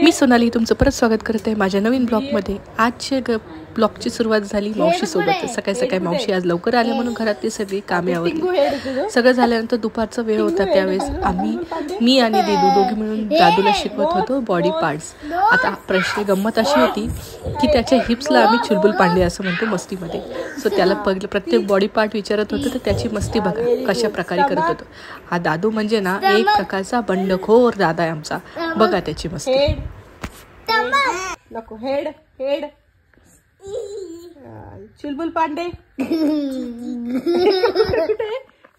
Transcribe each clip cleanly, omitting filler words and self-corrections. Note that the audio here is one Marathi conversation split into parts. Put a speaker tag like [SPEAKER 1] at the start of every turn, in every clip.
[SPEAKER 1] मी सोनाली तुमचं परत स्वागत करत आहे माझ्या नवीन ब्लॉगमध्ये। आजच्या ब्लॉगची सुरुवात झाली मावशीसोबत। सकाळी सकाळी मावशी आज लवकर आल्या म्हणून घरातली सगळी कामे आवरली। सगळं झाल्यानंतर दुपारचा वेळ होता, त्यावेळेस मी आणि दीदू दोघी मिळून दादूला शिकवत होतो बॉडी पार्ट्स। आता प्रश्न गंमत अशी होती की त्याच्या हिप्सला आम्ही चुलबुल पांडे असं म्हणतो मस्तीमध्ये। सो त्याला प्रत्येक बॉडी पार्ट विचारत होतो, तर त्याची मस्ती बघा कशा प्रकारे करत होतो। हा दादू म्हणजे ना एक प्रकारचा बंडखोर दादा आहे आमचा, बघा त्याची मस्ती।
[SPEAKER 2] नको हेड हेड चुलबुल पांडे कुठे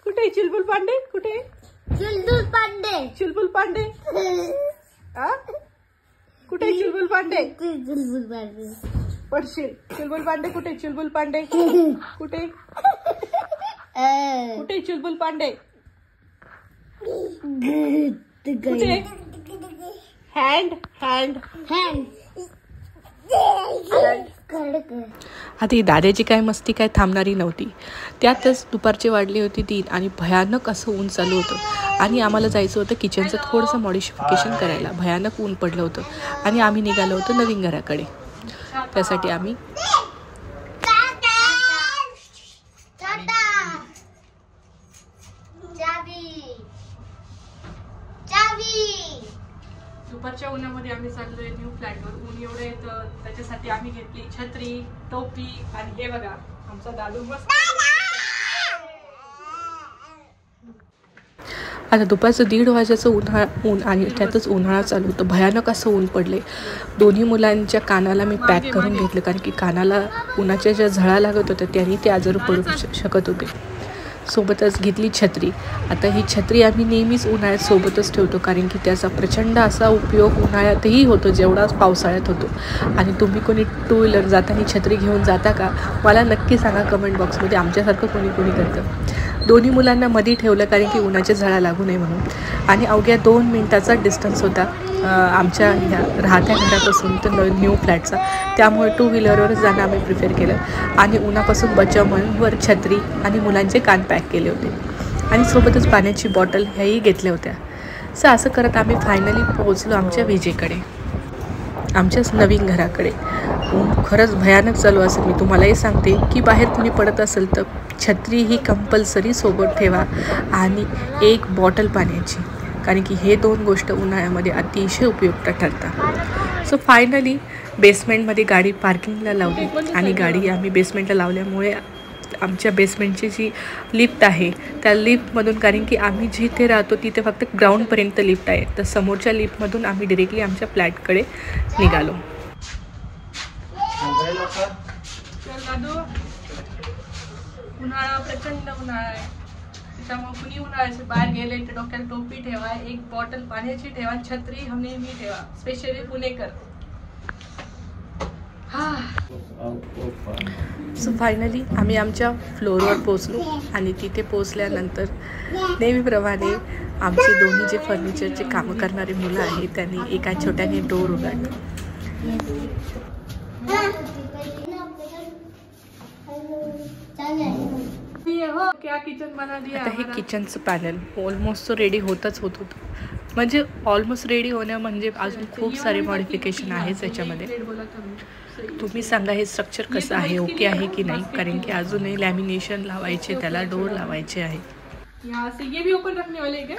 [SPEAKER 2] कुठे चुलबुल पांडे कुठे
[SPEAKER 3] चुलबुल पांडे
[SPEAKER 2] चुलबुल पांडे कुठे चुलबुल पांडे
[SPEAKER 3] चुलबुल पांडे
[SPEAKER 2] पडशील। चुलबुल पांडे कुठे चुलबुल पांडे कुठे कुठे चुलबुल पांडे कुठे हँड हँड
[SPEAKER 3] हँड
[SPEAKER 1] आता ही दादाची काय मस्ती काय थांबणारी नव्हती। त्यातच दुपारची वाढली होती 3 आणि भयानक असं ऊन चालू होतं आणि आम्हाला जायचं होतं किचनचं थोडंसं मॉडिफिकेशन करायला। भयानक ऊन पडलं होतं आणि आम्ही निघालो होतो नवीन घराकडे। त्यासाठी आम्ही दुपारच्या उन्हामध्ये आम्ही चाललोय न्यू फ्लॅटवर। ऊन एवढं येतं त्याच्यासाठी आम्ही घेतली छत्री टोपी आणि हे बघा आमचा दादू मस्त। आता दुपारचं 1:30 वाजायचं ऊन आणि त्यातच उन्हाळा चालू होतं। भयानक असं ऊन पडले। दोन्ही मुलांच्या कानाला मी पॅक करून घेतलं, कारण की कानाला उन्हाच्या ज्या झळा लागत होत्या त्यांनी ते आजारी पडू शकत होते। सोबतच घेतली छत्री। आता ही छत्री आम्ही नेहमीच उन्हाळ्यात सोबतच ठेवतो, कारण की त्याचा प्रचंड असा उपयोग उन्हाळ्यातही होतो जेवढा पावसाळ्यात होतो। आणि तुम्ही कोणी 2 व्हीलर जाताना छत्री घेऊन जाता का, मला नक्की सांगा कमेंट बॉक्समध्ये। आमच्यासारखं कोणी करतं। दोन्ही मुलांना मध्ये ठेवलं कारण की उन्हाच्या झळा लागू नये म्हणून। आणि अवघ्या 2 मिनिटाचा डिस्टन्स होता आमच्या ह्या राहत्या घरापासून तर न्यू फ्लॅटचा, त्यामुळे 2 व्हीलरवरच जाणं आम्ही प्रिफर केलं। आणि उन्हापासून बचाव म्हणून वर छत्री आणि मुलांचे कान पॅक केले होते आणि सोबतच पाण्याची बॉटल ह्याही घेतल्या होत्या। सो असं करत आम्ही फायनली पोहोचलो आमच्या विजेकडे, आमच्याच नवीन घराकडे। ऊन खरंच भयानक चालू असेल। मी तुम्हालाही सांगते की बाहेर कुणी पडत असेल तर छत्री ही कंपल्सरी सोबत ठेवा आणि एक बॉटल पाण्याची, कारण की हे 2 गोष्ट उन्हाळ्यामध्ये अतिशय उपयुक्त ठरतात। सो फायनली बेसमेंटमध्ये गाडी पार्किंगला लावली आणि गाडी आम्ही बेसमेंटला लावल्यामुळे आमच्या बेसमेंटची जी लिफ्ट आहे त्या लिफ्टमधून, कारण की आम्ही जिथे राहतो तिथे फक्त ग्राउंडपर्यंत लिफ्ट आहे, तर समोरच्या लिफ्टमधून आम्ही डिरेक्टली आमच्या फ्लॅटकडे निघालो।
[SPEAKER 2] उन्हाळा प्रचंड उन्हाळा आहे, त्यामुळे कुणी उन्हाळ्याचे बाहेर गेले तर डोक्याला टोपी ठेवा, एक बॉटल पाण्याची ठेवा, छत्री नेहमी ठेवा, स्पेशली पुणेकर।
[SPEAKER 1] सो फायनली आम्ही आमच्या फ्लोअरवर पोचलो आणि तिथे पोचल्यानंतर नेहमीप्रमाणे आमचे दोन्ही जे फर्निचरचे कामं करणारे मुलं आहेत त्यांनी एका छोट्याने डोर उघडलं। आता हे किचनचं पॅनल ऑलमोस्ट रेडी होतच होतं, म्हणजे ऑलमोस्ट रेडी होण्या म्हणजे अजून खूप सारे मॉडिफिकेशन आहेत याच्यामध्ये। तुम्ही सांगा हे स्ट्रक्चर कसं आहे, ओके आहे की नाही, कारण की अजूनही लॅमिनेशन लावायचे, त्याला डोर लावायचे आहे।
[SPEAKER 2] यहाँ से ये भी ओपन रखने वाले हैं क्या?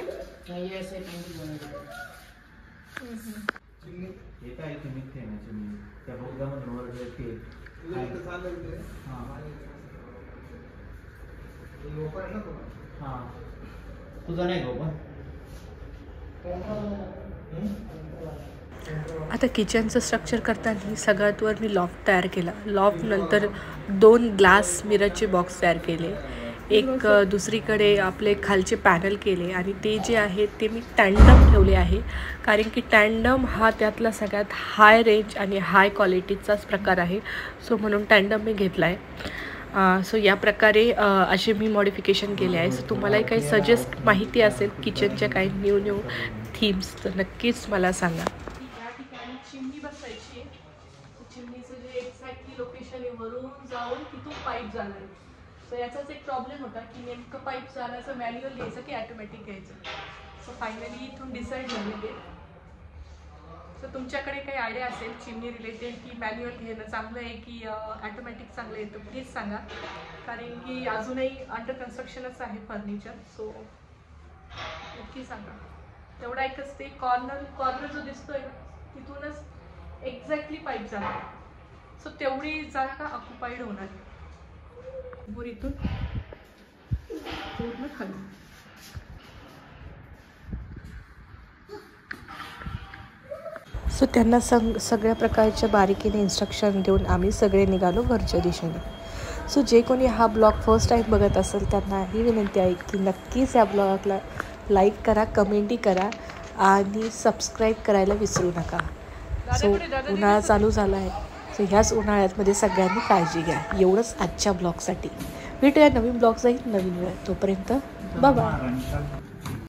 [SPEAKER 1] आता किचनचं स्ट्रक्चर करताना सगळ्यात वर मी लॉफ्ट तयार केला। लॉफ्ट नंतर 2 ग्लास मिररचे बॉक्स तयार केले, एक दुसरीकडे आपले खालचे पॅनल केले आणि ते जे आहे ते मी टँडम ठेवले आहे, कारण की टँडम हा त्यातला सगळ्यात हाय रेंज आणि हाय क्वालिटीचाच प्रकार आहे। सो म्हणून टँडम मी घेतला आहे। सो या प्रकारे असे मी मॉडिफिकेशन केले आहे। सो तुम्हालाही काही सजेस्ट माहिती असेल किचनच्या काही न्यू थीम्स तर नक्कीच मला सांगा।
[SPEAKER 2] या ठिकाणी चिमणी बसायची, चिमणीचं जे एक्झॅक्टली लोकेशन आहे वरून जाऊन तिथून पाईप जाणार आहे। सो याचाच एक प्रॉब्लेम होता की नेमकं पाईप जाण्याचं मॅन्युअल घ्यायचं की ऑटोमॅटिक घ्यायचं। सो फायनली इथून डिसाईड झालेले सो तुमच्याकडे काही आयडिया असेल चिमणी रिलेटेड की मॅन्युअल घेणं चांगलं आहे की ॲटोमॅटिक चांगलं आहे तर प्लीज सांगा, कारण की अजूनही अंडर कन्स्ट्रक्शनच आहे फर्निचर. सो नक्की सांगा. तेवढा एकच ते कॉर्नर जो दिसतोय ना तिथूनच एक्झॅक्टली पाईप जाणार. सो तेवढी जागा ऑक्युपाईड होणार आहे इथून पूर्ण खाली.
[SPEAKER 1] सो त्यांना सगळ्या प्रकारच्या बारीकीने इन्स्ट्रक्शन देऊन आम्ही सगळे निघालो घरच्या दिशेने. सो जे कोणी हा ब्लॉग फर्स्ट टाईम बघत असेल त्यांना ही विनंती आहे की नक्कीच या ब्लॉगला लाईक करा, कमेंटही करा आणि सबस्क्राईब करायला विसरू नका. सो उन्हाळा चालू झाला आहे. सो ह्याच उन्हाळ्यामध्ये सगळ्यांनी काळजी घ्या. एवढंच आजच्या ब्लॉगसाठी. भेटूया नवीन ब्लॉग जाईल नवीन वेळ. तोपर्यंत बाय.